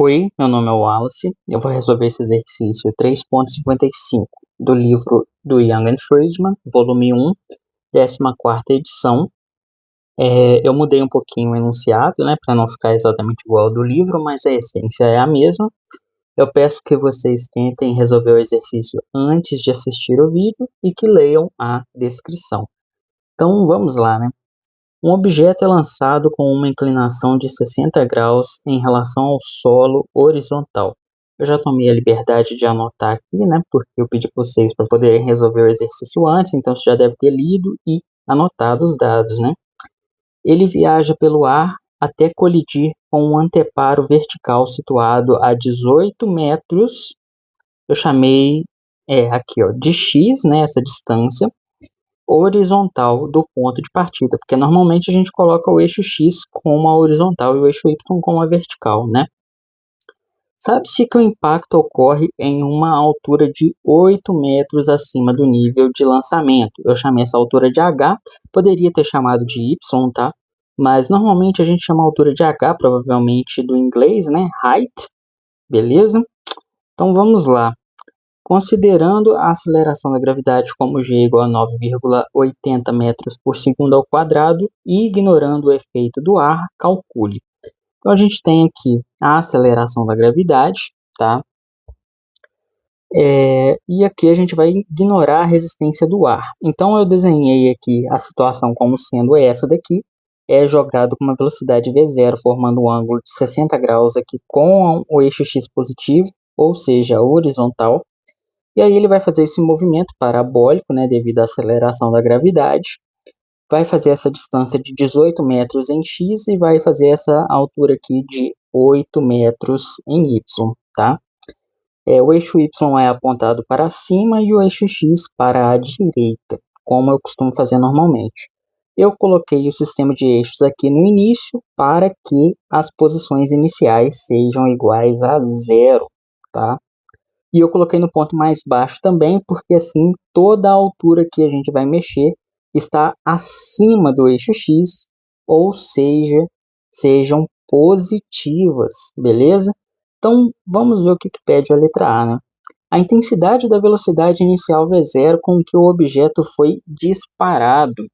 Oi, meu nome é Wallace. Eu vou resolver esse exercício 3.55 do livro do Young and Friedman, volume 1, 14ª edição. Eu mudei um pouquinho o enunciado, né, para não ficar exatamente igual ao do livro, mas a essência é a mesma. Eu peço que vocês tentem resolver o exercício antes de assistir o vídeo e que leiam a descrição. Então, vamos lá, né? Um objeto é lançado com uma inclinação de 60 graus em relação ao solo horizontal. Eu já tomei a liberdade de anotar aqui, né, porque eu pedi para vocês para poderem resolver o exercício antes, então você já deve ter lido e anotado os dados, né? Ele viaja pelo ar até colidir com um anteparo vertical situado a 18 metros. Eu chamei aqui, ó, de x, né, essa distância horizontal do ponto de partida, porque normalmente a gente coloca o eixo X como a horizontal e o eixo Y como a vertical, né? Sabe-se que o impacto ocorre em uma altura de 8 metros acima do nível de lançamento. Eu chamei essa altura de H, poderia ter chamado de Y, tá? Mas normalmente a gente chama a altura de H, provavelmente do inglês, né? Height, beleza? Então vamos lá. Considerando a aceleração da gravidade como g igual a 9,80 metros por segundo ao quadrado e ignorando o efeito do ar, calcule. Então a gente tem aqui a aceleração da gravidade, tá? E aqui a gente vai ignorar a resistência do ar. Então eu desenhei aqui a situação como sendo essa daqui. É jogado com uma velocidade v0, formando um ângulo de 60 graus aqui com o eixo x positivo, ou seja, horizontal. E aí ele vai fazer esse movimento parabólico, né, devido à aceleração da gravidade. Vai fazer essa distância de 18 metros em x e vai fazer essa altura aqui de 8 metros em y, tá? O eixo y é apontado para cima e o eixo x para a direita, como eu costumo fazer normalmente. Eu coloquei o sistema de eixos aqui no início para que as posições iniciais sejam iguais a zero, tá? E eu coloquei no ponto mais baixo também, porque assim toda a altura que a gente vai mexer está acima do eixo X, ou seja, sejam positivas, beleza? Então vamos ver o que pede a letra A, né? A intensidade da velocidade inicial V0 com que o objeto foi disparado.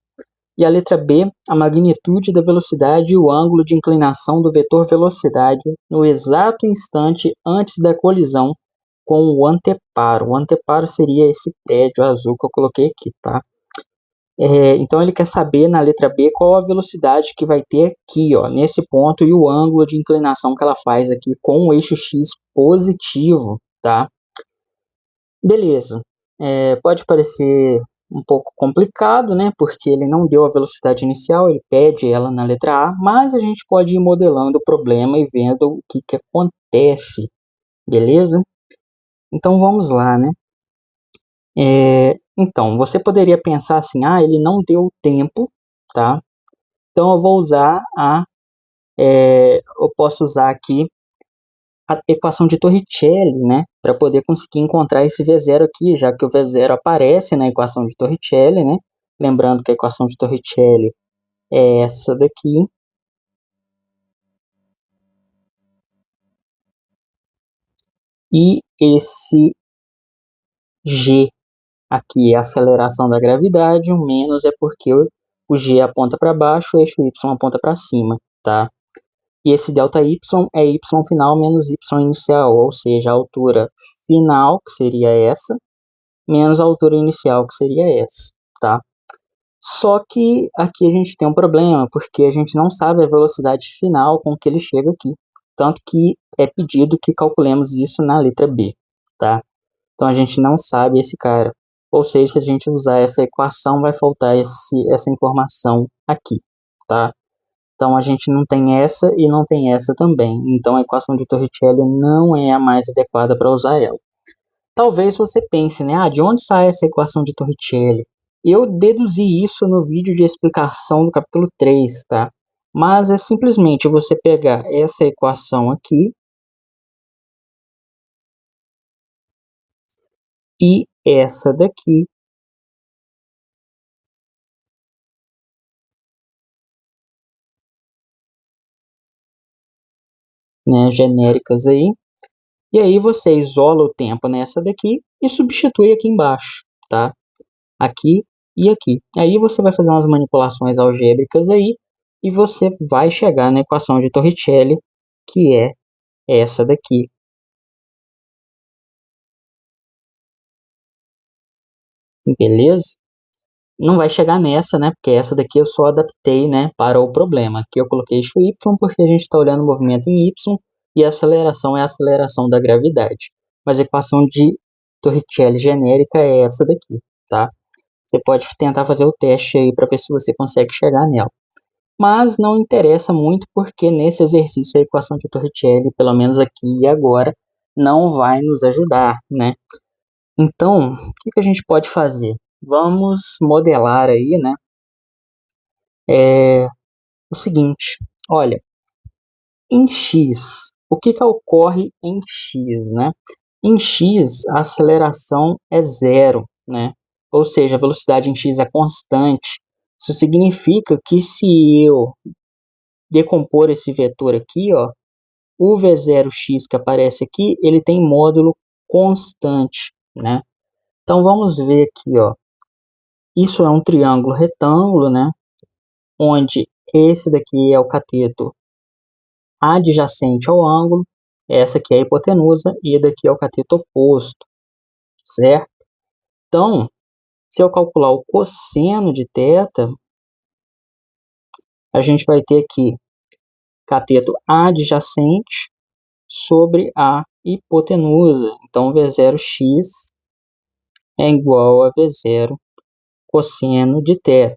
E a letra B, a magnitude da velocidade e o ângulo de inclinação do vetor velocidade no exato instante antes da colisão com o anteparo. O anteparo seria esse prédio azul que eu coloquei aqui, tá? Então ele quer saber na letra B qual a velocidade que vai ter aqui, ó, nesse ponto, e o ângulo de inclinação que ela faz aqui com o eixo X positivo, tá? Beleza. Pode parecer um pouco complicado, né? Porque ele não deu a velocidade inicial, ele pede ela na letra A, mas a gente pode ir modelando o problema e vendo o que acontece, beleza? Então vamos lá, né? Então, você poderia pensar assim, ele não deu tempo, tá? Então eu posso usar aqui a equação de Torricelli, né, para poder conseguir encontrar esse V0 aqui, já que o V0 aparece na equação de Torricelli, né? Lembrando que a equação de Torricelli é essa daqui. E esse G aqui é a aceleração da gravidade, o menos é porque o G aponta para baixo, o eixo Y aponta para cima, tá? E esse ΔY é Y final menos Y inicial, ou seja, a altura final, que seria essa, menos a altura inicial, que seria essa, tá? Só que aqui a gente tem um problema, porque a gente não sabe a velocidade final com que ele chega aqui. Tanto que é pedido que calculemos isso na letra B, tá? Então a gente não sabe esse cara. Ou seja, se a gente usar essa equação, vai faltar essa informação aqui, tá? Então a gente não tem essa e não tem essa também. Então a equação de Torricelli não é a mais adequada para usar ela. Talvez você pense, né? De onde sai essa equação de Torricelli? Eu deduzi isso no vídeo de explicação do capítulo 3, tá? Mas é simplesmente você pegar essa equação aqui e essa daqui né, genéricas aí. E aí você isola o tempo nessa daqui e substitui aqui embaixo, tá? Aqui e aqui. Aí você vai fazer umas manipulações algébricas aí e você vai chegar na equação de Torricelli, que é essa daqui. Beleza? Não vai chegar nessa, né? Porque essa daqui eu só adaptei, né, para o problema. Aqui eu coloquei eixo Y porque a gente está olhando o movimento em Y e a aceleração é a aceleração da gravidade. Mas a equação de Torricelli genérica é essa daqui, tá? Você pode tentar fazer o teste aí para ver se você consegue chegar nela. Mas não interessa muito porque nesse exercício a equação de Torricelli, pelo menos aqui e agora, não vai nos ajudar, né? Então, o que a gente pode fazer? Vamos modelar aí, né? O seguinte, olha, em x, o que ocorre em x, né? Em x, a aceleração é zero, né? Ou seja, a velocidade em x é constante. Isso significa que se eu decompor esse vetor aqui, ó, o v0x que aparece aqui, ele tem módulo constante, né? Então vamos ver aqui, ó. Isso é um triângulo retângulo, né? Onde esse daqui é o cateto adjacente ao ângulo, essa aqui é a hipotenusa e daqui é o cateto oposto, certo? Então, se eu calcular o cosseno de θ, a gente vai ter aqui cateto adjacente sobre a hipotenusa. Então, V0x é igual a V0 cosseno de θ.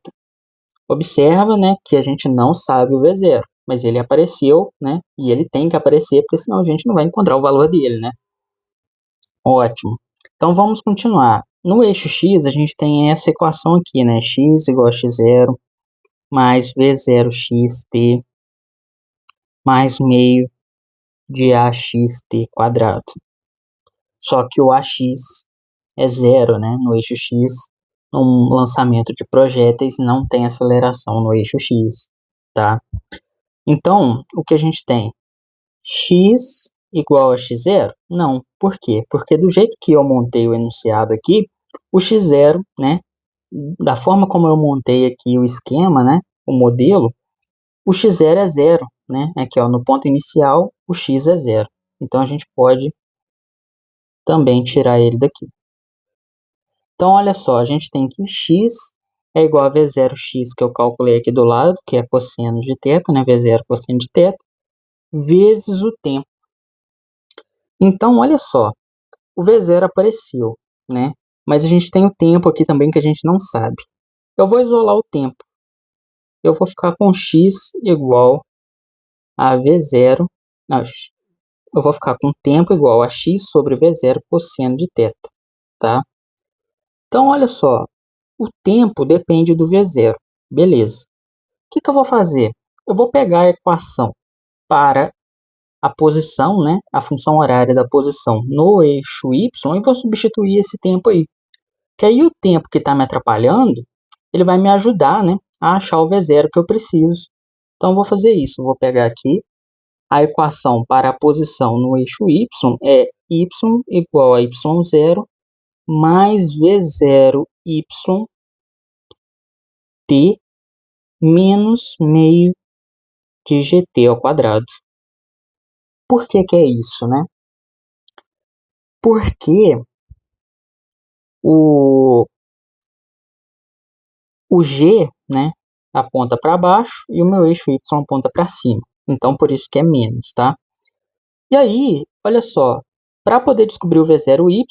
Observa, né, que a gente não sabe o V0, mas ele apareceu, né, e ele tem que aparecer, porque senão a gente não vai encontrar o valor dele, né? Ótimo. Então, vamos continuar. No eixo x, a gente tem essa equação aqui, né, x igual a x0 mais V0xt mais meio de AXT quadrado. Só que o AX é zero, né, no eixo x. Um lançamento de projéteis não tem aceleração no eixo x, tá? Então, o que a gente tem? X igual a x0? Não. Por quê? Porque do jeito que eu montei o enunciado aqui, o x0, né, da forma como eu montei aqui o esquema, né, o modelo, o x0 é zero, né? Aqui, ó, no ponto inicial, o x é zero. Então, a gente pode também tirar ele daqui. Então, olha só, a gente tem que x é igual a V0x, que eu calculei aqui do lado, que é cosseno de θ, né? V0 cosseno de θ, vezes o tempo. Então, olha só, o V0 apareceu, né? Mas a gente tem o tempo aqui também que a gente não sabe. Eu vou isolar o tempo. Eu vou ficar com x igual a V0. Não, eu vou ficar com tempo igual a x sobre V0 cosseno de θ, tá? Então, olha só, o tempo depende do V0, beleza. O que eu vou fazer? Eu vou pegar a equação para a posição, né, a função horária da posição no eixo y e vou substituir esse tempo aí. Que aí o tempo que está me atrapalhando, ele vai me ajudar, né, a achar o V0 que eu preciso. Então, eu vou fazer isso. Eu vou pegar aqui a equação para a posição no eixo y é y igual a y0 mais V0y t menos meio de gt ao quadrado. Por que é isso, né? Porque o g, né, aponta para baixo e o meu eixo y aponta para cima. Então, por isso que é menos, tá? E aí, olha só, para poder descobrir o V0y,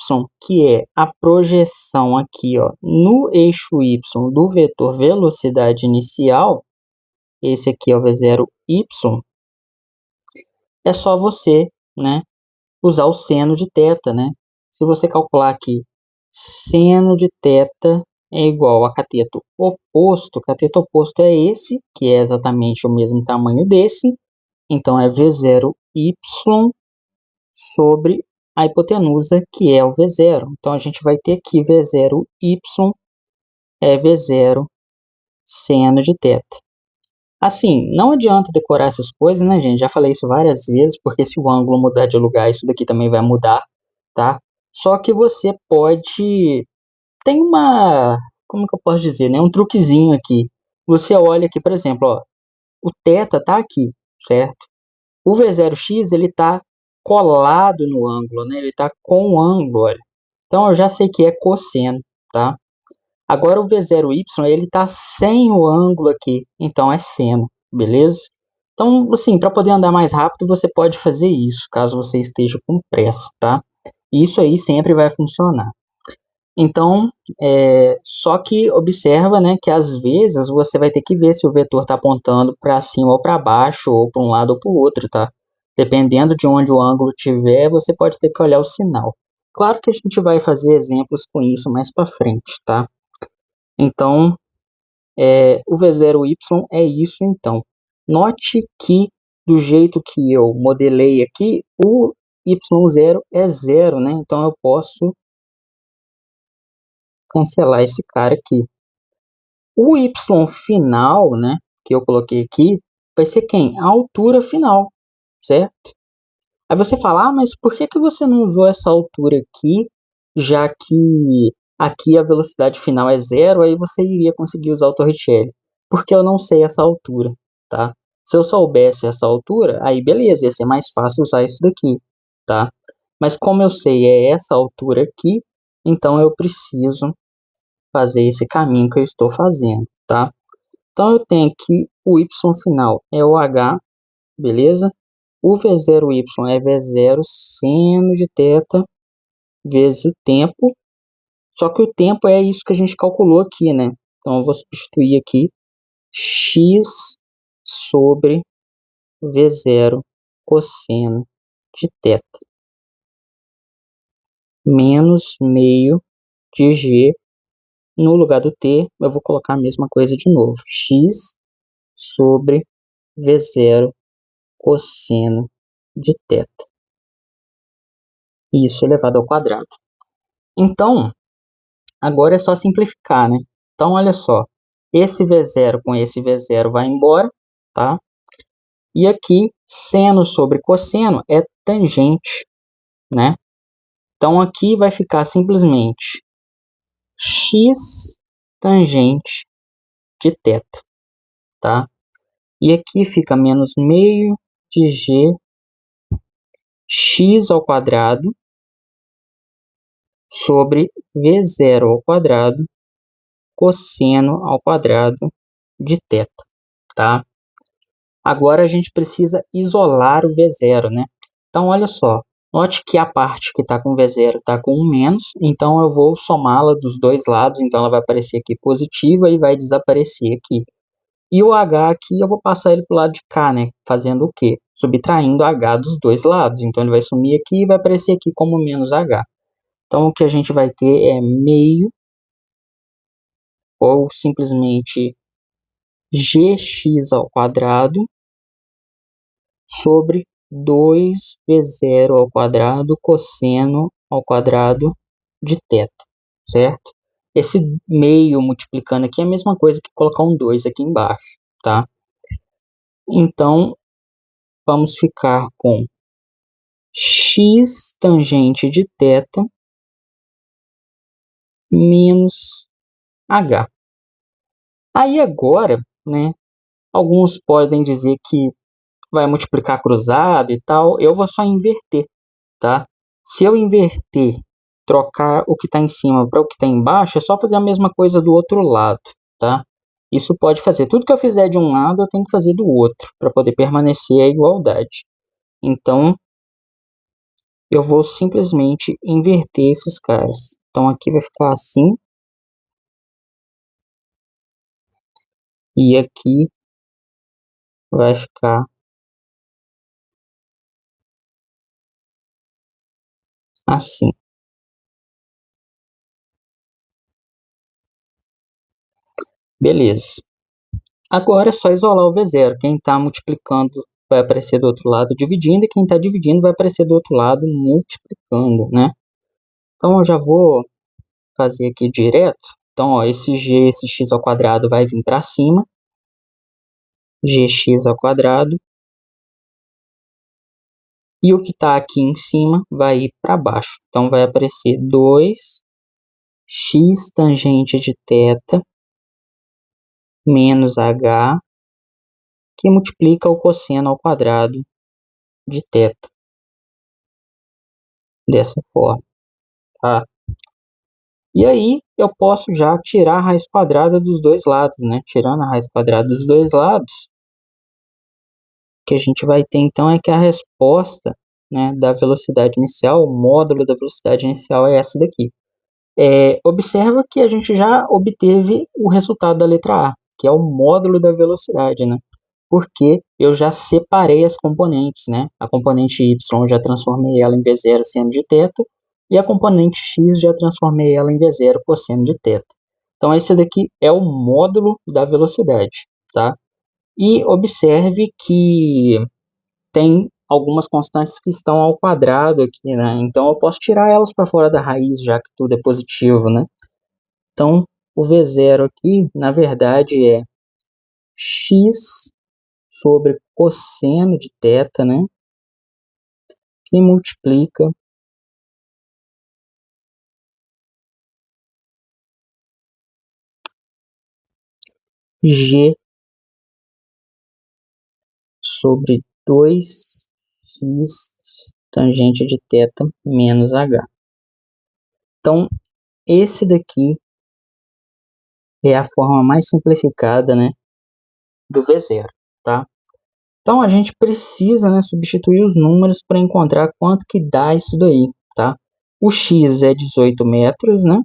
que é a projeção aqui, ó, no eixo y do vetor velocidade inicial, esse aqui é o V0y, é só você, né, usar o seno de θ, né? Se você calcular aqui, seno de θ é igual a cateto oposto é esse, que é exatamente o mesmo tamanho desse, então é V0y sobre a hipotenusa, que é o V0. Então, a gente vai ter aqui V0y é V0 seno de θ. Assim, não adianta decorar essas coisas, né, gente? Já falei isso várias vezes, porque se o ângulo mudar de lugar, isso daqui também vai mudar, tá? Só que você pode. Tem uma. Como que eu posso dizer, né? Um truquezinho aqui. Você olha aqui, por exemplo, ó. O θ tá aqui, certo? O V0x, ele tá colado no ângulo, né? Ele tá com o ângulo, olha. Então, eu já sei que é cosseno, tá? Agora o V0y, ele tá sem o ângulo aqui, então é seno, beleza? Então, assim, para poder andar mais rápido, você pode fazer isso, caso você esteja com pressa, tá? Isso aí sempre vai funcionar. Então, só que observa, né, que às vezes você vai ter que ver se o vetor está apontando para cima ou para baixo, ou para um lado ou para o outro, tá? Dependendo de onde o ângulo estiver, você pode ter que olhar o sinal. Claro que a gente vai fazer exemplos com isso mais para frente, tá? Então, o V0y é isso então. Note que do jeito que eu modelei aqui, o y0 é zero, né? Então eu posso cancelar esse cara aqui. O y final, né, que eu coloquei aqui, vai ser quem? A altura final, certo? Aí você fala, mas por que você não usou essa altura aqui, já que aqui a velocidade final é zero, aí você iria conseguir usar o Torricelli? Porque eu não sei essa altura, tá? Se eu soubesse essa altura, aí beleza, ia ser mais fácil usar isso daqui, tá? Mas como eu sei é essa altura aqui, então eu preciso fazer esse caminho que eu estou fazendo, tá? Então eu tenho que o y final é o h, beleza? O V0y é V0 seno de θ vezes o tempo. Só que o tempo é isso que a gente calculou aqui, né? Então eu vou substituir aqui x sobre V0 cosseno de θ menos meio de g. No lugar do t, eu vou colocar a mesma coisa de novo. X sobre V0 cosseno de θ. Isso elevado ao quadrado. Então, agora é só simplificar, né? Então, olha só. Esse V0 com esse V0 vai embora, tá? E aqui, seno sobre cosseno é tangente, né? Então, aqui vai ficar simplesmente x tangente de θ, tá? E aqui fica menos meio de g x ao quadrado sobre V0 ao quadrado cosseno ao quadrado de θ, tá? Agora a gente precisa isolar o V0, né? Então, olha só. Note que a parte que está com V0 está com 1 menos, então eu vou somá-la dos dois lados, então ela vai aparecer aqui positiva e vai desaparecer aqui. E o H aqui eu vou passar ele para o lado de cá, né? Fazendo o quê? Subtraindo H dos dois lados. Então ele vai sumir aqui e vai aparecer aqui como menos H. Então o que a gente vai ter é meio, ou simplesmente gx ao quadrado sobre 2v0 ao quadrado cosseno ao quadrado de θ, certo? Esse meio multiplicando aqui é a mesma coisa que colocar um 2 aqui embaixo, tá? Então, vamos ficar com x tangente de θ menos h. Aí agora, né, alguns podem dizer que vai multiplicar cruzado e tal, eu vou só inverter, tá? Se eu inverter, trocar o que está em cima para o que está embaixo, é só fazer a mesma coisa do outro lado, tá? Isso pode fazer. Tudo que eu fizer de um lado, eu tenho que fazer do outro, para poder permanecer a igualdade. Então, eu vou simplesmente inverter esses caras. Então, aqui vai ficar assim. E aqui vai ficar assim. Beleza. Agora é só isolar o V0. Quem está multiplicando vai aparecer do outro lado dividindo, e quem está dividindo vai aparecer do outro lado multiplicando, né? Então eu já vou fazer aqui direto. Então, ó, esse g, esse x ao quadrado vai vir para cima. gx ao quadrado. E o que está aqui em cima vai ir para baixo. Então, vai aparecer 2x tangente de θ menos h, que multiplica o cosseno ao quadrado de θ. Dessa forma, tá? E aí, eu posso já tirar a raiz quadrada dos dois lados, né? Tirando a raiz quadrada dos dois lados, o que a gente vai ter, então, é que a resposta, né, da velocidade inicial, o módulo da velocidade inicial é essa daqui. Observa que a gente já obteve o resultado da letra A, que é o módulo da velocidade, né? Porque eu já separei as componentes, né? A componente y eu já transformei ela em V0 seno de θ, e a componente x já transformei ela em V0 cosseno de θ. Então, esse daqui é o módulo da velocidade, tá? E observe que tem algumas constantes que estão ao quadrado aqui, né? Então, eu posso tirar elas para fora da raiz, já que tudo é positivo, né? Então, o V0 aqui, na verdade, é x sobre cosseno de θ, né? Que multiplica g sobre 2x tangente de θ menos h. Então, esse daqui é a forma mais simplificada, né, do V0, tá? Então, a gente precisa, né, substituir os números para encontrar quanto que dá isso daí, tá? O x é 18 metros, né?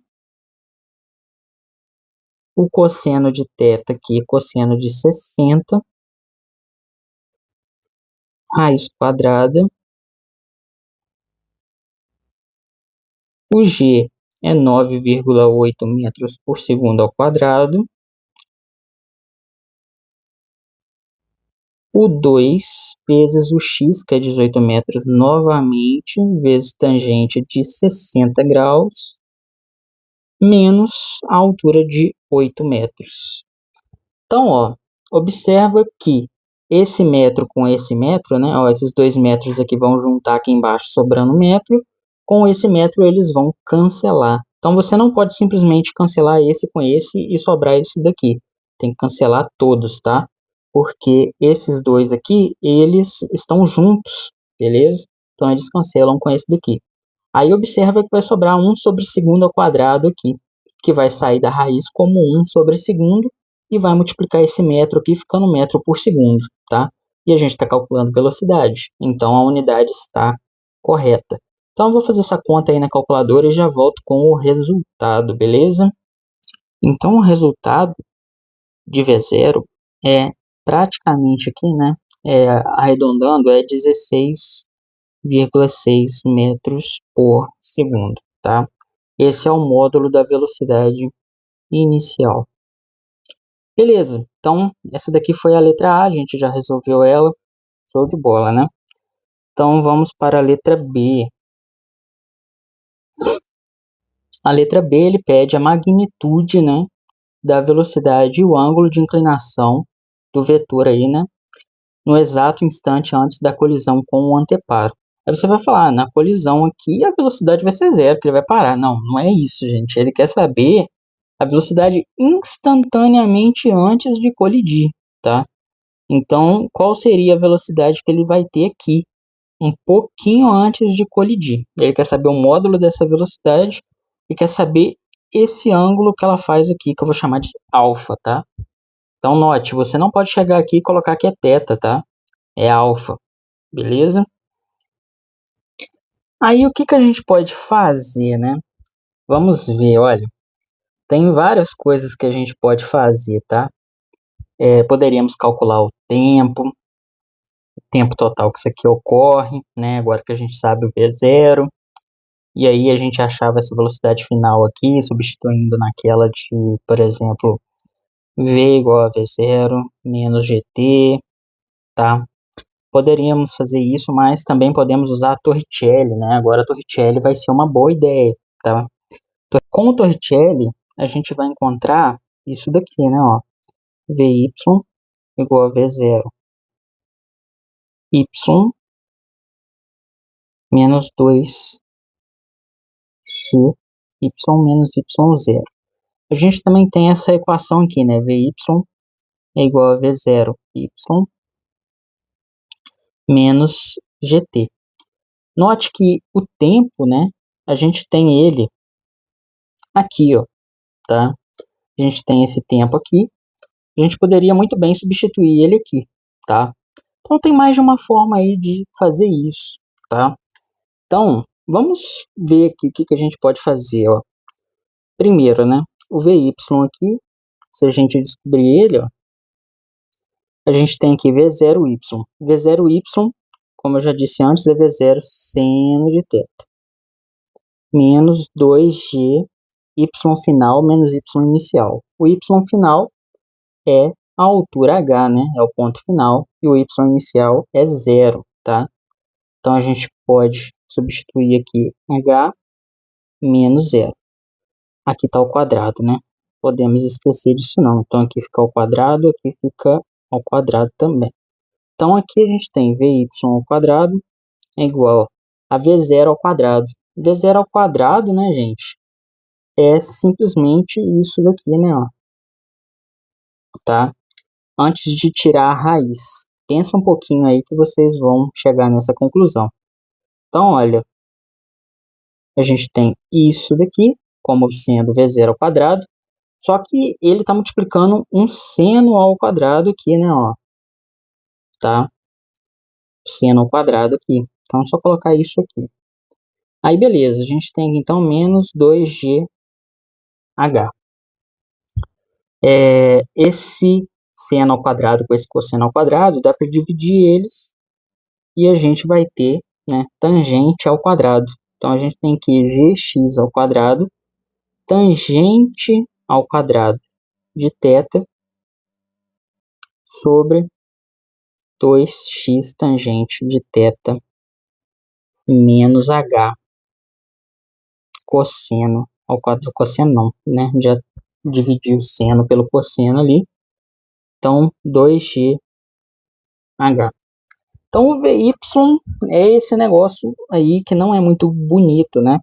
O cosseno de θ aqui é cosseno de 60, raiz quadrada. O g é 9,8 metros por segundo ao quadrado. O 2 vezes o x, que é 18 metros novamente, vezes tangente de 60 graus, menos a altura de 8 metros. Então, ó, observa que esse metro com esse metro, né, ó, esses 2 metros aqui vão juntar aqui embaixo, sobrando metro. Com esse metro, eles vão cancelar. Então, você não pode simplesmente cancelar esse com esse e sobrar esse daqui. Tem que cancelar todos, tá? Porque esses dois aqui, eles estão juntos, beleza? Então, eles cancelam com esse daqui. Aí, observa que vai sobrar 1 sobre segundo ao quadrado aqui, que vai sair da raiz como 1 sobre segundo, e vai multiplicar esse metro aqui, ficando metro por segundo, tá? E a gente está calculando velocidade, então a unidade está correta. Então, eu vou fazer essa conta aí na calculadora e já volto com o resultado, beleza? Então, o resultado de V0 é praticamente aqui, né? Arredondando, é 16,6 metros por segundo, tá? Esse é o módulo da velocidade inicial. Beleza, então essa daqui foi a letra A, a gente já resolveu ela, show de bola, né? Então vamos para a letra B. A letra B, ele pede a magnitude, né, da velocidade e o ângulo de inclinação do vetor aí, né, no exato instante antes da colisão com o anteparo. Aí você vai falar, na colisão aqui a velocidade vai ser zero, porque ele vai parar. Não, não é isso, gente. Ele quer saber a velocidade instantaneamente antes de colidir, tá? Então, qual seria a velocidade que ele vai ter aqui, um pouquinho antes de colidir? Ele quer saber o módulo dessa velocidade e quer saber esse ângulo que ela faz aqui, que eu vou chamar de alfa, tá? Então, note, você não pode chegar aqui e colocar que é θ, tá? É alfa, beleza? Aí, o que que a gente pode fazer, né? Vamos ver, olha. Tem várias coisas que a gente pode fazer, tá? Poderíamos calcular o tempo total que isso aqui ocorre, né? Agora que a gente sabe o V0. E aí a gente achava essa velocidade final aqui, substituindo naquela de, por exemplo, V igual a V0 menos GT, tá? Poderíamos fazer isso, mas também podemos usar a Torricelli, né? Agora a Torricelli vai ser uma boa ideia, tá? Com o Torricelli, a gente vai encontrar isso daqui, né? Ó, VY igual a V0 y menos 2x y menos y0. A gente também tem essa equação aqui, né? Vy é igual a V0 y menos gt. Note que o tempo, né? A gente tem ele aqui, ó, tá? A gente tem esse tempo aqui. A gente poderia muito bem substituir ele aqui, tá? Então tem mais de uma forma aí de fazer isso, tá? Então, vamos ver aqui o que a gente pode fazer, ó. Primeiro, né? O Vy aqui, se a gente descobrir ele, ó, a gente tem aqui V0y. V0y, como eu já disse antes, é V0 seno de θ. Menos 2g y final menos y inicial. O y final é a altura h, né? É o ponto final. E o y inicial é 0, tá? Então, a gente pode substituir aqui h menos 0. Aqui está o quadrado, né? Podemos esquecer disso não. Então, aqui fica ao quadrado, aqui fica ao quadrado também. Então, aqui a gente tem Vy ao quadrado é igual a V0 ao quadrado. V0 ao quadrado, né, gente? É simplesmente isso daqui, né, ó. Tá? Antes de tirar a raiz. Pensa um pouquinho aí que vocês vão chegar nessa conclusão. Então, olha, a gente tem isso daqui como sendo V0 ao quadrado, só que ele está multiplicando um seno ao quadrado aqui, né, ó. Tá? Seno ao quadrado aqui. Então, é só colocar isso aqui. Aí, beleza, a gente tem então menos 2gh. Esse seno ao quadrado com esse cosseno ao quadrado, dá para dividir eles e a gente vai ter, né, tangente ao quadrado. Então, a gente tem aqui gx ao quadrado, tangente ao quadrado de θ sobre 2x tangente de θ menos h cosseno ao quadrado. Cosseno não, né? Já dividi o seno pelo cosseno ali. Então, 2gh. Então, o Vy é esse negócio aí que não é muito bonito, né?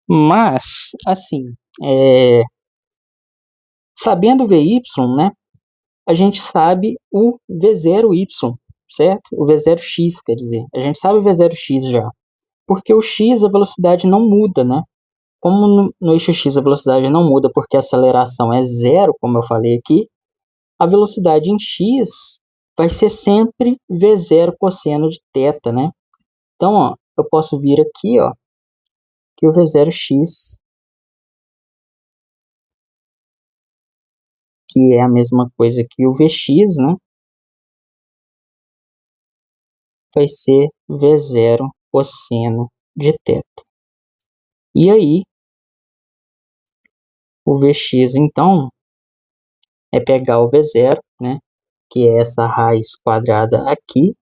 Mas, assim, sabendo o Vy, né? A gente sabe o V0y, certo? O V0x, quer dizer. A gente sabe o V0x já. Porque o x, a velocidade não muda, né? Como no eixo x a velocidade não muda porque a aceleração é zero, como eu falei aqui, a velocidade em x vai ser sempre V0 cosseno de θ, né? Então, ó, eu posso vir aqui, ó, que o V0x, que é a mesma coisa que o Vx, né? Vai ser V0 cosseno de θ. E aí, o Vx, então, é pegar o V0, né? Que é essa raiz quadrada aqui,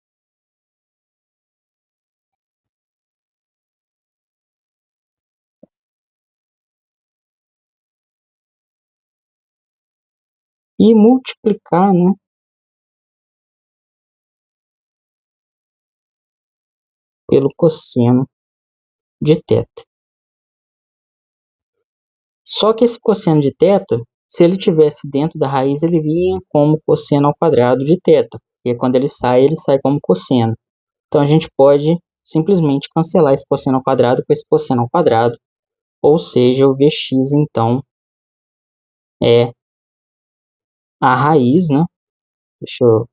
e multiplicar, né, pelo cosseno de θ. Só que esse cosseno de θ, se ele tivesse dentro da raiz, ele vinha como cosseno ao quadrado de θ. E quando ele sai como cosseno. Então, a gente pode simplesmente cancelar esse cosseno ao quadrado com esse cosseno ao quadrado. Ou seja, o Vx, então, é a raiz, né? Deixa eu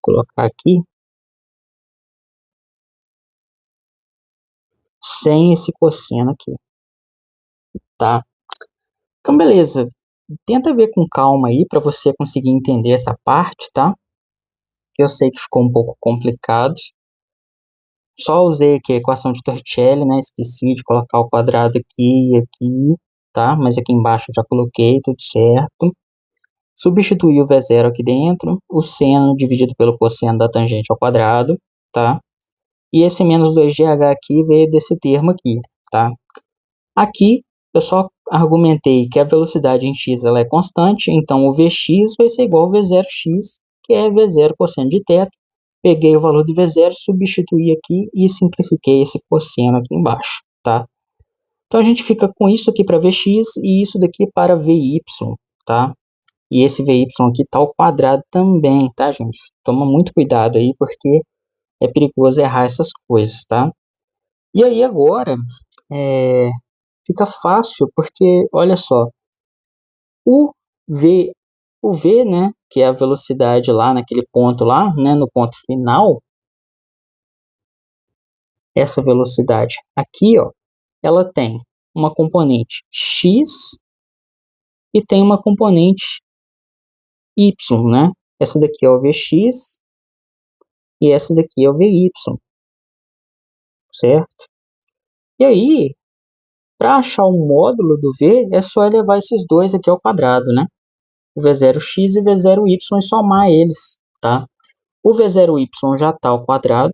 colocar aqui. Sem esse cosseno aqui. Tá? Então, beleza. Tenta ver com calma aí para você conseguir entender essa parte, tá? Eu sei que ficou um pouco complicado. Só usei aqui a equação de Torricelli, né? Esqueci de colocar o quadrado aqui e aqui, tá? Mas aqui embaixo eu já coloquei, tudo certo. Substituí o V0 aqui dentro, o seno dividido pelo cosseno da tangente ao quadrado, tá? E esse menos 2gh aqui veio desse termo aqui, tá? Aqui eu só argumentei que a velocidade em x ela é constante, então o Vx vai ser igual ao V0x, que é V0 cosseno de θ. Peguei o valor do V0, substituí aqui e simplifiquei esse cosseno aqui embaixo, tá? Então a gente fica com isso aqui para Vx e isso daqui para Vy, tá? E esse Vy aqui está ao quadrado também, tá, gente? Toma muito cuidado aí, porque é perigoso errar essas coisas, tá? E aí agora, fica fácil, porque, olha só, o V, né, que é a velocidade lá naquele ponto lá, né, no ponto final, essa velocidade aqui, ó, ela tem uma componente x e tem uma componente y, né? Essa daqui é o Vx e essa daqui é o Vy, certo? E aí, para achar o módulo do V, é só elevar esses dois aqui ao quadrado, né? O V0x e o V0y e somar eles, tá? O V0y já está ao quadrado,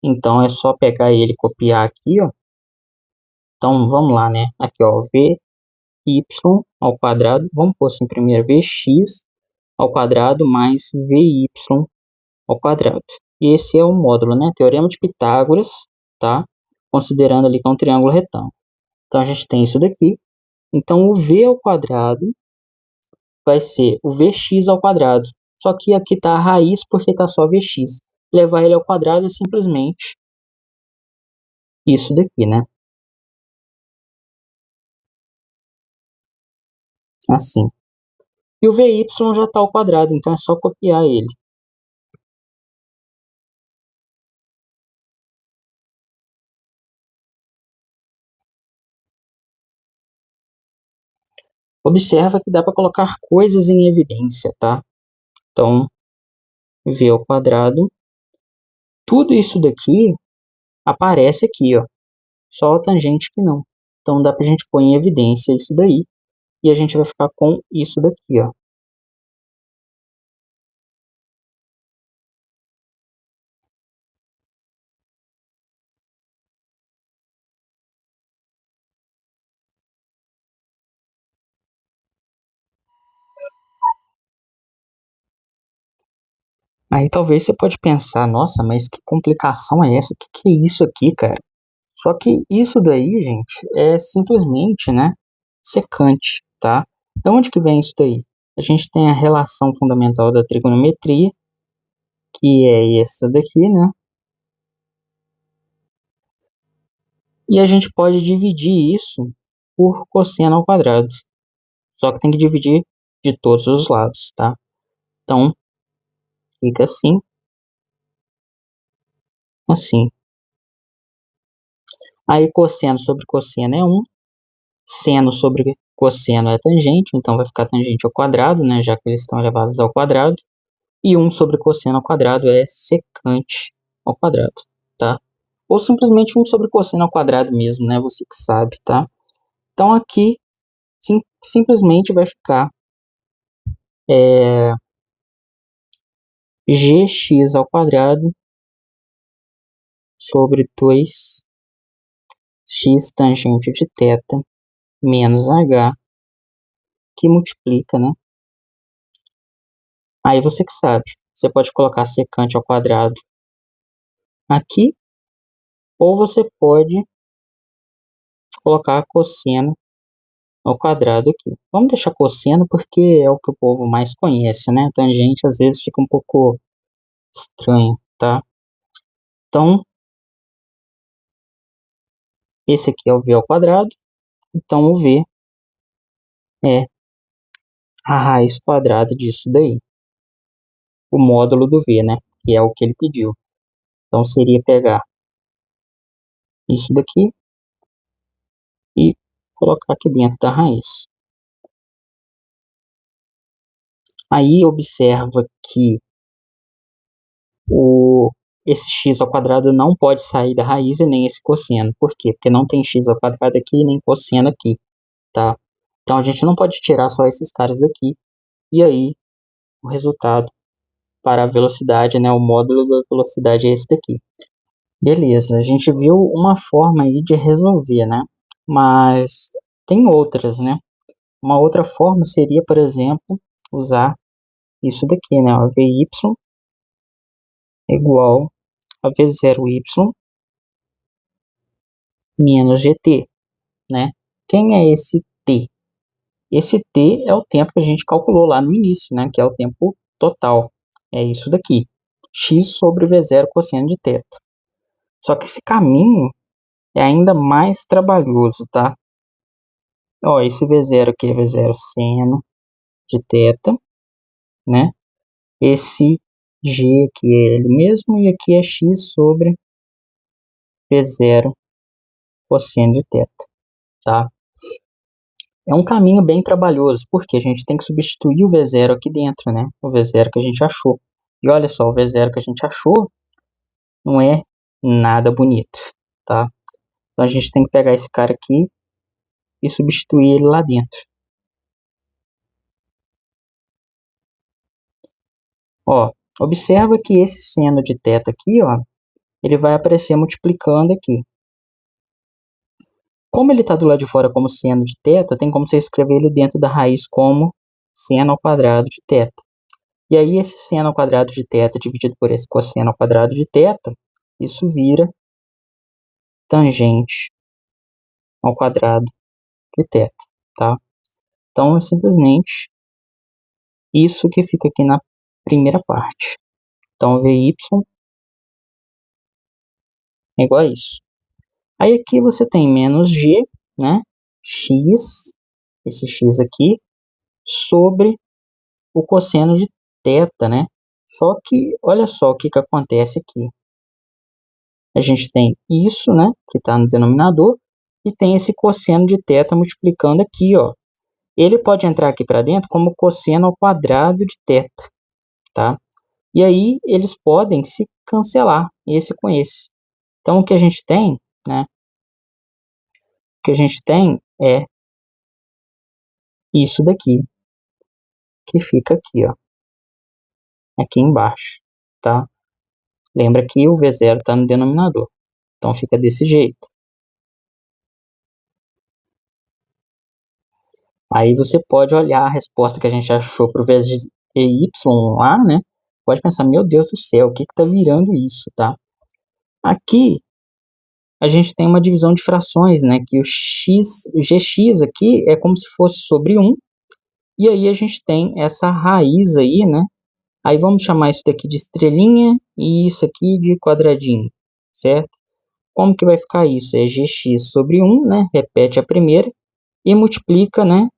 então é só pegar ele e copiar aqui, ó. Então, vamos lá, né? Aqui, ó, Vy ao quadrado, vamos pôr assim primeiro, Vx ao quadrado mais Vy ao quadrado. E esse é o módulo, né? Teorema de Pitágoras, tá? Considerando ali que é um triângulo retângulo. Então, a gente tem isso daqui. Então, o V ao quadrado vai ser o Vx ao quadrado. Só que aqui está a raiz porque está só Vx. Levar ele ao quadrado é simplesmente isso daqui, né? Assim. E o Vy já está ao quadrado, então é só copiar ele. Observa que dá para colocar coisas em evidência, tá? Então, V ao quadrado. Tudo isso daqui aparece aqui, ó. Só a tangente que não. Então, dá para a gente pôr em evidência isso daí. E a gente vai ficar com isso daqui, ó. Aí talvez você pode pensar, nossa, mas que complicação é essa? O que é isso aqui, cara? Só que isso daí, gente, é simplesmente, né, secante, tá? De onde que vem isso daí? A gente tem a relação fundamental da trigonometria, que é essa daqui, né? E a gente pode dividir isso por cosseno ao quadrado. Só que tem que dividir de todos os lados, tá? Então, fica assim, assim. Aí cosseno sobre cosseno é 1. Seno sobre cosseno é tangente, então vai ficar tangente ao quadrado, né, já que eles estão elevados ao quadrado. E 1 sobre cosseno ao quadrado é secante ao quadrado, tá? Ou simplesmente 1 sobre cosseno ao quadrado mesmo, né, você que sabe, tá? Então aqui simplesmente vai ficar gx ao quadrado sobre 2x tangente de θ menos h, que multiplica, né? Aí você que sabe, você pode colocar secante ao quadrado aqui, ou você pode colocar cosseno ao quadrado aqui. Vamos deixar cosseno porque é o que o povo mais conhece, né? Tangente às vezes fica um pouco estranho, tá? Então, esse aqui é o V ao quadrado, então o V é a raiz quadrada disso daí. O módulo do V, né? Que é o que ele pediu. Então, seria pegar isso daqui e colocar aqui dentro da raiz. Aí, observa que esse x ao quadrado não pode sair da raiz e nem esse cosseno. Por quê? Porque não tem x ao quadrado aqui e nem cosseno aqui, tá? Então, a gente não pode tirar só esses caras daqui. E aí, o resultado para a velocidade, né? O módulo da velocidade é esse daqui. Beleza, a gente viu uma forma aí de resolver, né? Mas tem outras, né? Uma outra forma seria, por exemplo, usar isso daqui, né? Ó, Vy igual a V0y menos GT, né? Quem é esse T? Esse T é o tempo que a gente calculou lá no início, né? Que é o tempo total. É isso daqui. X sobre V0 cosseno de θ. Só que esse caminho é ainda mais trabalhoso, tá? Ó, esse V0 aqui é V0 seno de θ, né? Esse G aqui é ele mesmo e aqui é X sobre V0 cosseno de θ, tá? É um caminho bem trabalhoso, porque a gente tem que substituir o V0 aqui dentro, né? O V0 que a gente achou. E olha só, o V0 que a gente achou não é nada bonito, tá? Então a gente tem que pegar esse cara aqui e substituir ele lá dentro. Ó, observa que esse seno de θ aqui, ó, ele vai aparecer multiplicando aqui. Como ele está do lado de fora como seno de θ, tem como você escrever ele dentro da raiz como seno ao quadrado de θ. E aí esse seno ao quadrado de θ dividido por esse cosseno ao quadrado de θ, isso vira tangente ao quadrado de θ, tá? Então é simplesmente isso que fica aqui na primeira parte. Então Vy é igual a isso. Aí aqui você tem menos G, né? X, esse X aqui, sobre o cosseno de θ, né? Só que, olha só o que acontece aqui. A gente tem isso, né? Que está no denominador, e tem esse cosseno de θ multiplicando aqui, ó. Ele pode entrar aqui para dentro como cosseno ao quadrado de θ, tá? E aí eles podem se cancelar, esse com esse. Então o que a gente tem, né? O que a gente tem é isso daqui, que fica aqui, ó, aqui embaixo, tá? Lembra que o V0 está no denominador, então fica desse jeito. Aí você pode olhar a resposta que a gente achou para o VY lá, né? Pode pensar, meu Deus do céu, o que está virando isso, tá? Aqui a gente tem uma divisão de frações, né? Que o gx aqui é como se fosse sobre 1, e aí a gente tem essa raiz aí, né? Aí vamos chamar isso daqui de estrelinha e isso aqui de quadradinho, certo? Como que vai ficar isso? É gx sobre 1, né? Repete a primeira e multiplica, né?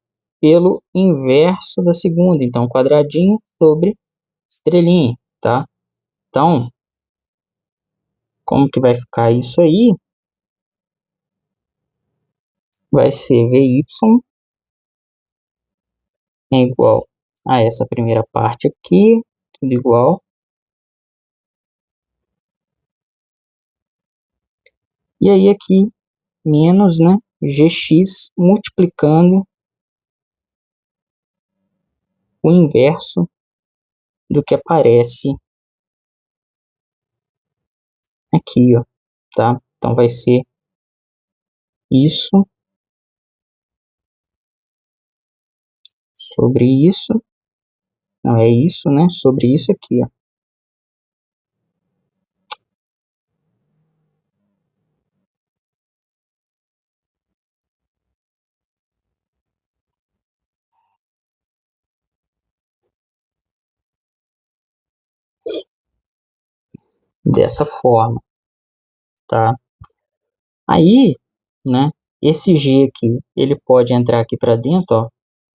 Pelo inverso da segunda. Então, quadradinho sobre estrelinha, tá? Então, como que vai ficar isso aí? Vai ser Vy é igual a essa primeira parte aqui, tudo igual. E aí aqui, menos, né, gx multiplicando o inverso do que aparece aqui, ó, tá? Então vai ser isso sobre isso, não é isso, né, sobre isso aqui, ó. Dessa forma, tá? Aí, né, esse g aqui, ele pode entrar aqui para dentro, ó,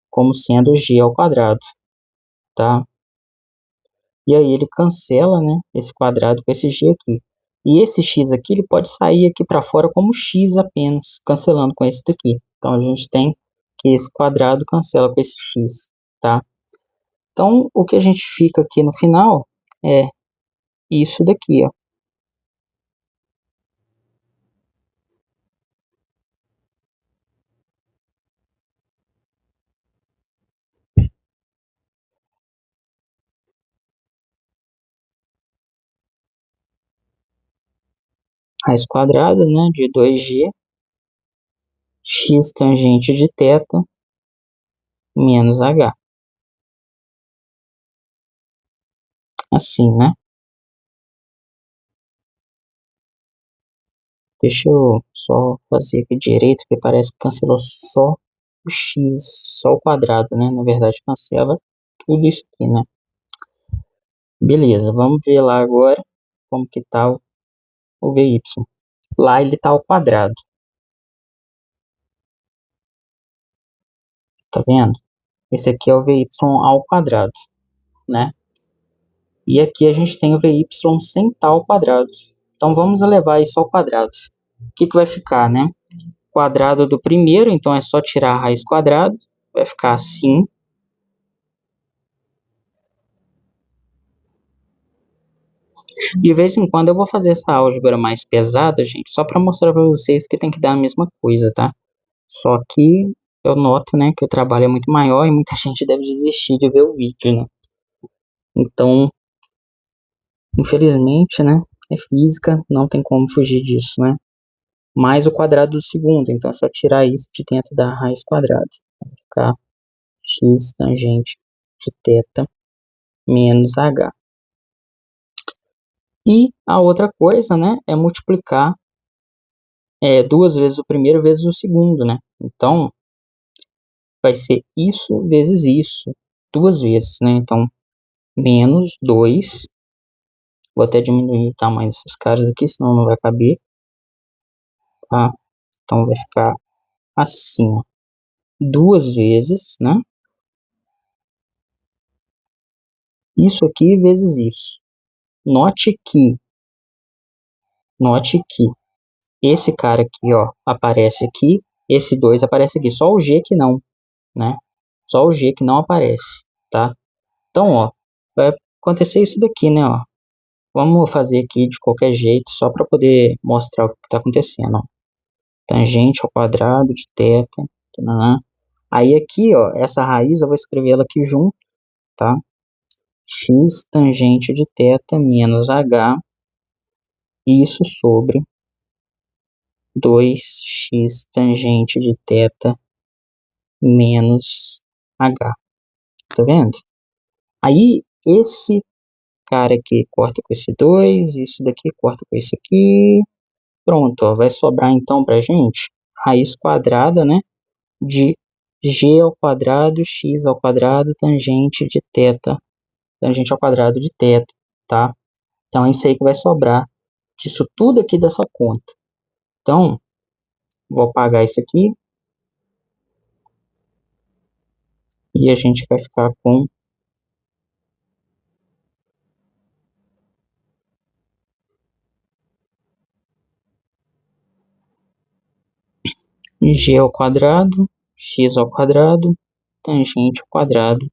como sendo g ao quadrado, tá? E aí ele cancela, né, esse quadrado com esse g aqui. E esse x aqui, ele pode sair aqui para fora como x apenas, cancelando com esse daqui. Então a gente tem que esse quadrado cancela com esse x, tá? Então o que a gente fica aqui no final é isso daqui, ó. Raiz quadrada, né, de 2g x tangente de θ menos h. Assim, né? Deixa eu só fazer aqui direito, porque parece que cancelou só o x, só o quadrado, né? Na verdade, cancela tudo isso aqui, né? Beleza, vamos ver lá agora como que tá o VY. Lá ele tá ao quadrado. Tá vendo? Esse aqui é o VY ao quadrado, né? E aqui a gente tem o VY sem estar ao quadrado. Então vamos elevar isso ao quadrado. O que vai ficar, né? Quadrado do primeiro, então é só tirar a raiz quadrada. Vai ficar assim. De vez em quando eu vou fazer essa álgebra mais pesada, gente, só para mostrar para vocês que tem que dar a mesma coisa, tá? Só que eu noto, né, que o trabalho é muito maior e muita gente deve desistir de ver o vídeo, né? Então, infelizmente, né, é física, não tem como fugir disso, né? Mais o quadrado do segundo, então é só tirar isso de dentro da raiz quadrada. Vai ficar x tangente de θ menos h. E a outra coisa, né, é multiplicar duas vezes o primeiro vezes o segundo, né? Então, vai ser isso vezes isso, duas vezes, né? Então, menos 2. Vou até diminuir o tamanho desses caras aqui, senão não vai caber, tá? Então, vai ficar assim, ó. Duas vezes, né? Isso aqui vezes isso. Note que esse cara aqui, ó, aparece aqui, esse 2 aparece aqui, só o G que não, né? Só o G que não aparece, tá? Então, ó, vai acontecer isso daqui, né, ó. Vamos fazer aqui de qualquer jeito, só para poder mostrar o que está acontecendo, ó. Tangente ao quadrado de θ, tanana. Aí aqui, ó, essa raiz eu vou escrever ela aqui junto, tá? X tangente de θ menos h, isso sobre 2x tangente de θ menos h. Tá vendo? Aí, esse cara aqui corta com esse 2, isso daqui corta com isso aqui. Pronto, ó, vai sobrar então pra gente raiz quadrada, né, de g ao quadrado, x ao quadrado, tangente de θ, tangente ao quadrado de θ, tá? Então, é isso aí que vai sobrar disso tudo aqui dessa conta. Então, vou apagar isso aqui e a gente vai ficar com g ao quadrado, x ao quadrado, tangente ao quadrado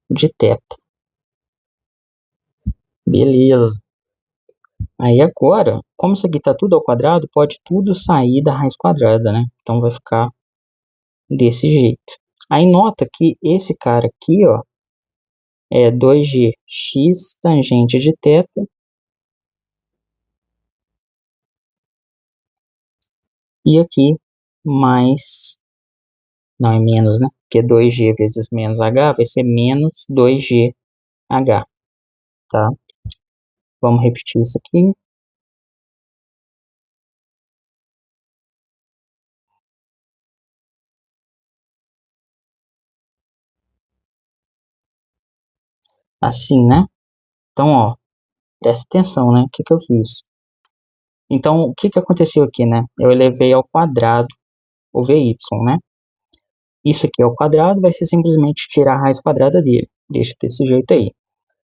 de θ. Beleza. Aí agora, como isso aqui está tudo ao quadrado, pode tudo sair da raiz quadrada, né? Então vai ficar desse jeito. Aí nota que esse cara aqui, ó, é 2g x tangente de θ e aqui mais, não é menos, né? Porque 2g vezes menos h vai ser menos 2gh, tá? Vamos repetir isso aqui. Assim, né? Então, ó, presta atenção, né? O que eu fiz? Então, o que aconteceu aqui, né? Eu elevei ao quadrado o VY, né? Isso aqui ao quadrado vai ser simplesmente tirar a raiz quadrada dele. Deixa desse jeito aí.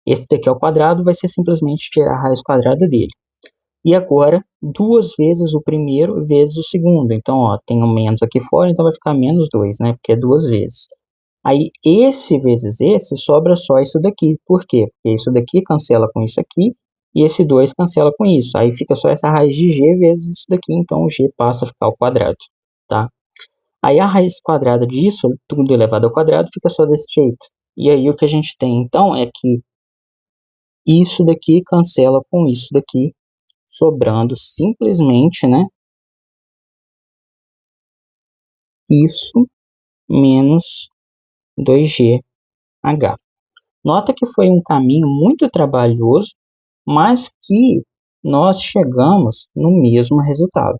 Esse daqui ao quadrado vai ser simplesmente tirar a raiz quadrada dele. E agora, duas vezes o primeiro vezes o segundo. Então, ó, tem um menos aqui fora, então vai ficar menos 2, né? Porque é duas vezes. Aí, esse vezes esse, sobra só isso daqui. Por quê? Porque isso daqui cancela com isso aqui, e esse 2 cancela com isso. Aí fica só essa raiz de g vezes isso daqui, então o g passa a ficar ao quadrado, tá? Aí a raiz quadrada disso, tudo elevado ao quadrado, fica só desse jeito. E aí o que a gente tem, então, é que isso daqui cancela com isso daqui, sobrando simplesmente, né, isso menos 2GH. Nota que foi um caminho muito trabalhoso, mas que nós chegamos no mesmo resultado.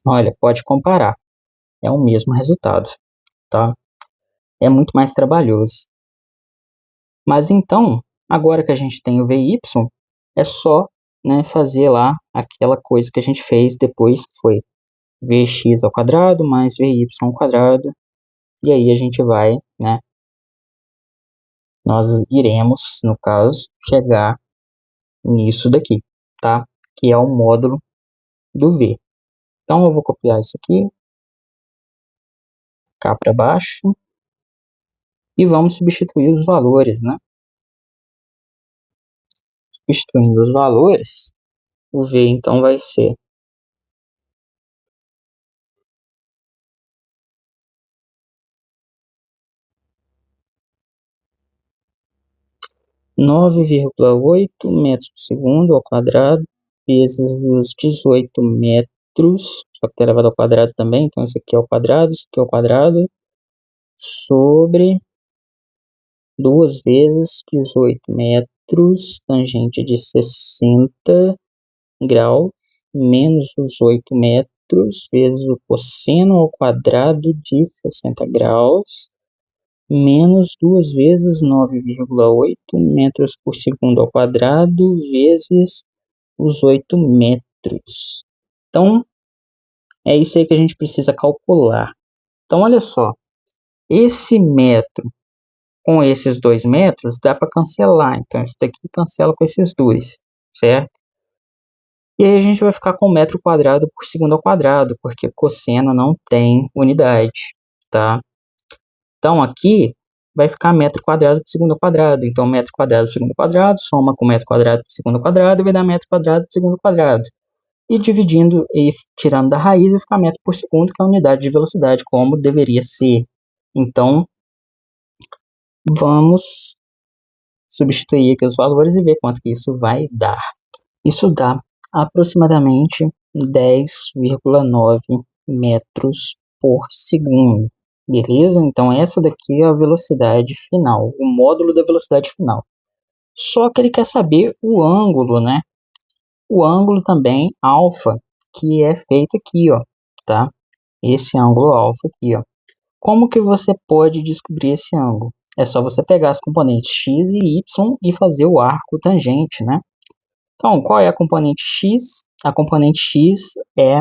Olha, pode comparar, é o mesmo resultado, tá? É muito mais trabalhoso. Mas então, agora que a gente tem o VY, é só, né, fazer lá aquela coisa que a gente fez depois, que foi Vx ao quadrado mais Vy ao quadrado, e aí a gente vai, né, nós iremos, no caso, chegar nisso daqui, tá? Que é o módulo do V. Então eu vou copiar isso aqui, cá para baixo, e vamos substituir os valores, né? Substituindo os valores, o V então vai ser 9,8 metros por segundo ao quadrado, vezes os 18 metros, só que tem elevado ao quadrado também, então isso aqui é ao quadrado, isso aqui é ao quadrado, sobre 2 vezes 18 metros, tangente de 60 graus, menos os 8 metros, vezes o cosseno ao quadrado de 60 graus, menos 2 vezes 9,8 metros por segundo ao quadrado, vezes os 8 metros. Então, é isso aí que a gente precisa calcular. Então, olha só, esse metro com esses 2 metros dá para cancelar. Então, isso daqui cancela com esses dois, certo? E aí a gente vai ficar com metro quadrado por segundo ao quadrado, porque cosseno não tem unidade, tá? Então, aqui vai ficar metro quadrado por segundo ao quadrado. Então, metro quadrado por segundo ao quadrado, soma com metro quadrado por segundo ao quadrado, vai dar metro quadrado por segundo ao quadrado. E dividindo e tirando da raiz, vai ficar metro por segundo, que é a unidade de velocidade, como deveria ser. Então, vamos substituir aqui os valores e ver quanto que isso vai dar. Isso dá aproximadamente 10,9 metros por segundo. Beleza? Então, essa daqui é a velocidade final, o módulo da velocidade final. Só que ele quer saber o ângulo, né? O ângulo também alfa, que é feito aqui, ó, tá? Esse ângulo alfa aqui, ó. Como que você pode descobrir esse ângulo? É só você pegar as componentes x e y e fazer o arco tangente, né? Então, qual é a componente x? A componente x é,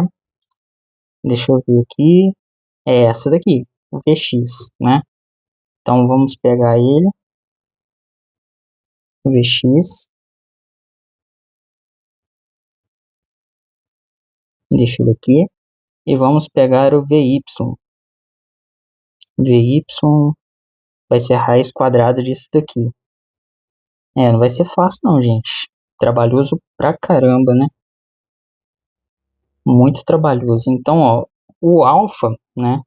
deixa eu ver aqui, é essa daqui, o Vx, né? Então, vamos pegar ele, o Vx, deixa ele aqui, e vamos pegar o Vy. Vy vai ser a raiz quadrada disso daqui. Não vai ser fácil não, gente. Trabalhoso pra caramba, né? Muito trabalhoso. Então, ó, o alfa, né,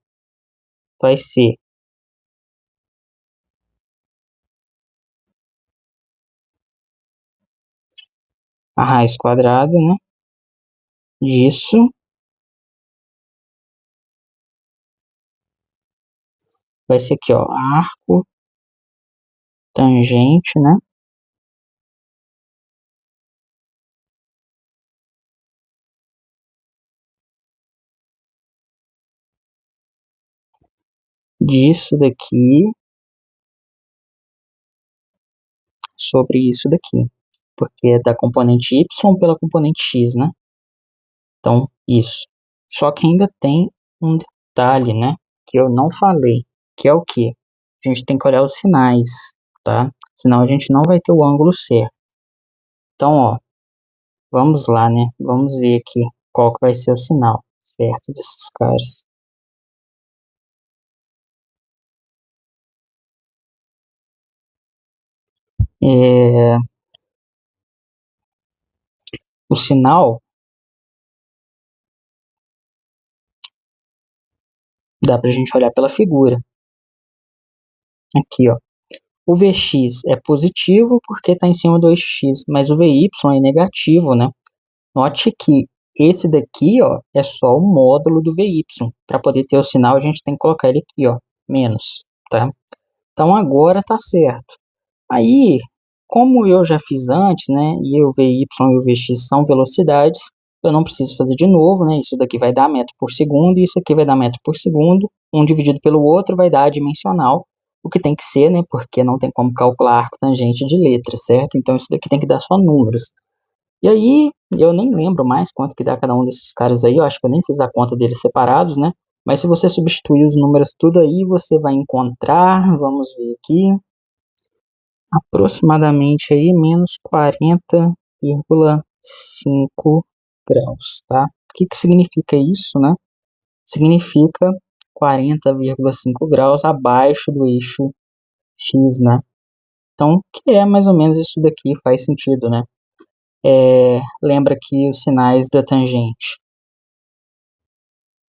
vai ser a raiz quadrada, né, disso, vai ser aqui, ó, arco tangente, né, disso daqui sobre isso daqui, porque é da componente y pela componente x, né? Então, isso. Só que ainda tem um detalhe, né, que eu não falei, que é o quê? A gente tem que olhar os sinais, tá? Senão a gente não vai ter o ângulo certo. Então, ó, vamos lá, né? Vamos ver aqui qual que vai ser o sinal, certo, desses caras. É, o sinal dá pra gente olhar pela figura. Aqui, ó. O Vx é positivo porque está em cima do eixo x, mas o Vy é negativo, né? Note que esse daqui, ó, é só o módulo do Vy. Para poder ter o sinal, a gente tem que colocar ele aqui, ó, menos, tá? Então agora tá certo. Aí, como eu já fiz antes, né, e o Vy e o Vx são velocidades, eu não preciso fazer de novo, né? Isso daqui vai dar metro por segundo e isso aqui vai dar metro por segundo. Um dividido pelo outro vai dar a dimensional, o que tem que ser, né? Porque não tem como calcular arco tangente de letra, certo? Então isso daqui tem que dar só números. E aí, eu nem lembro mais quanto que dá cada um desses caras aí, eu acho que eu nem fiz a conta deles separados, né? Mas se você substituir os números tudo aí, você vai encontrar, vamos ver aqui, aproximadamente aí menos 40,5 graus, tá? O que que significa isso, né? Significa 40,5 graus abaixo do eixo X, né? Então, que é mais ou menos isso daqui, faz sentido, né? Lembra que os sinais da tangente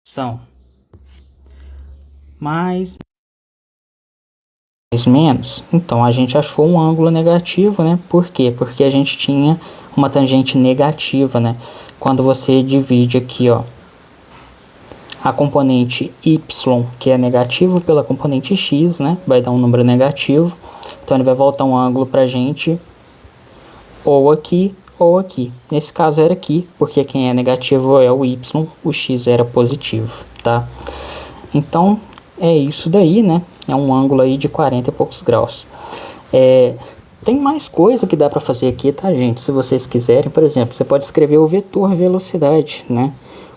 são mais menos. Então, a gente achou um ângulo negativo, né? Por quê? Porque a gente tinha uma tangente negativa, né? Quando você divide aqui, ó, a componente y, que é negativo, pela componente x, né? Vai dar um número negativo. Então, ele vai voltar um ângulo pra gente ou aqui ou aqui. Nesse caso era aqui, porque quem é negativo é o y, o x era positivo, tá? Então, é isso daí, né? É um ângulo aí de 40 e poucos graus. Tem mais coisa que dá para fazer aqui, tá, gente? Se vocês quiserem, por exemplo, você pode escrever o vetor velocidade, né?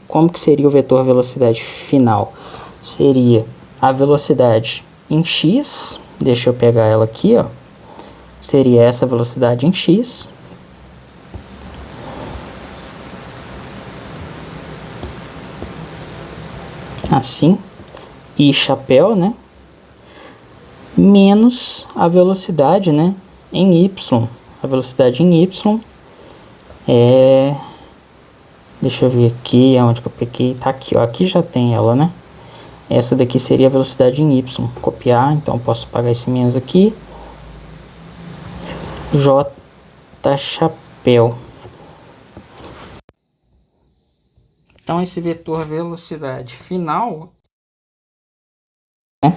Como que seria o vetor velocidade final? Seria a velocidade em x, deixa eu pegar ela aqui, ó. Seria essa velocidade em x. Assim. E chapéu, né? Menos a velocidade, né? Em y. A velocidade em y é... Deixa eu ver aqui, aonde que eu peguei. Tá aqui, ó. Aqui já tem ela, né? Essa daqui seria a velocidade em y. Copiar, então eu posso apagar esse menos aqui. J chapéu. Então esse vetor velocidade final, né?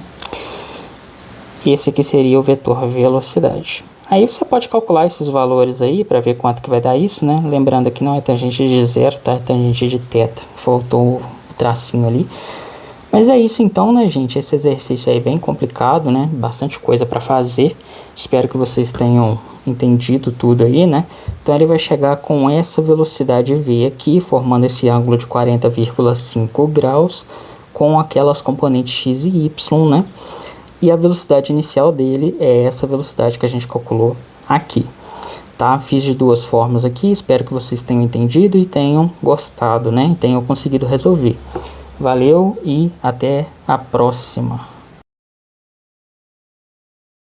Esse aqui seria o vetor velocidade. Aí você pode calcular esses valores aí para ver quanto que vai dar isso, né? Lembrando que não é tangente de zero, tá? É tangente de θ. Faltou o tracinho ali. Mas é isso então, né, gente? Esse exercício aí é bem complicado, né? Bastante coisa para fazer. Espero que vocês tenham entendido tudo aí, né? Então ele vai chegar com essa velocidade V aqui, formando esse ângulo de 40,5 graus com aquelas componentes x e y, né? E a velocidade inicial dele é essa velocidade que a gente calculou aqui, tá? Fiz de duas formas aqui, espero que vocês tenham entendido e tenham gostado, né? E tenham conseguido resolver. Valeu e até a próxima.